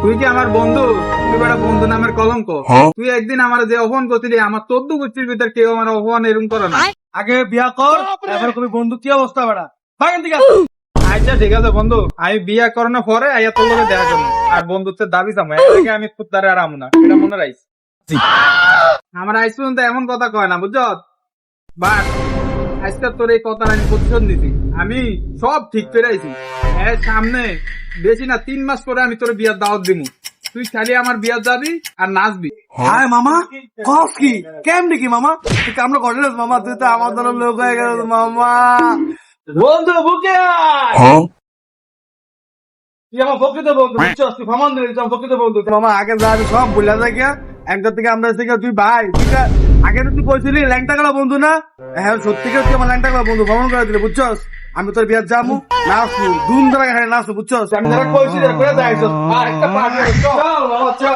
তুই কি আমার বন্ধু? তুই বেটা বন্ধু নামের কলঙ্ক। তুই একদিন আমার যে অপমান করছিলি, আমার 14 গোষ্ঠীর ভিতর কেউ আমার অপমান এরকম করে না। আগে বিয়া কর, তারপরে কবি বন্ধু কি অবস্থা বেড়া বাগান থেকে। আচ্ছা ঠিক আছে বন্ধু, আমি বিয়ে করানোর পরে আইয়া তোর লগে দেখা করবো। আর বন্ধুত্বের দাবি চামো, এর থেকে আমি খুদ্দারে আর আমু না, এটা মনে রাখিস। আমার আইস পর্যন্ত এমন কথা কয় না, বুঝছ? বাট আজকে তোর এই কথা আমি প্রতিশোধ নিছি। আমি সব ঠিক করে আইছি। এর সামনে বেশি না 3 মাস পরে আমি তোর বিয়ার দাওয়াত দিমু। তুই খালি আমার বিয়ার যাবি আর নাচবি। হায় মামা, কস কি কেমনি কি মামা? তুই কামড়া করে মামা, তুই তো আমার দলের লোক হয়ে গেল মামা। বন্ধু বুকে আয়। তুই আমার প্রকৃত বন্ধু, বুঝছস? তুই ভ্রমণ দিলি, তুই আমার প্রকৃত বন্ধু। মামা আগে যা আমি সব ভুলে যাই গিয়া, একটার থেকে আমরা থেকে তুই ভাই, ঠিক আছে? আগে তো তুই কইছিলি ল্যাংটা গেলা বন্ধু না? হ্যাঁ সত্যিকার তুই আমার ল্যাংটা গেলা বন্ধু, ভ্রমণ করে দিলি, বুঝছস? আমি তোর বিয়ার যাবো, নাচবো, ধুম ধরে নাচবো, বুঝছস? আমি যারা কইছি করে যাইছস। আর একটা পার্টি চল বাবা চল।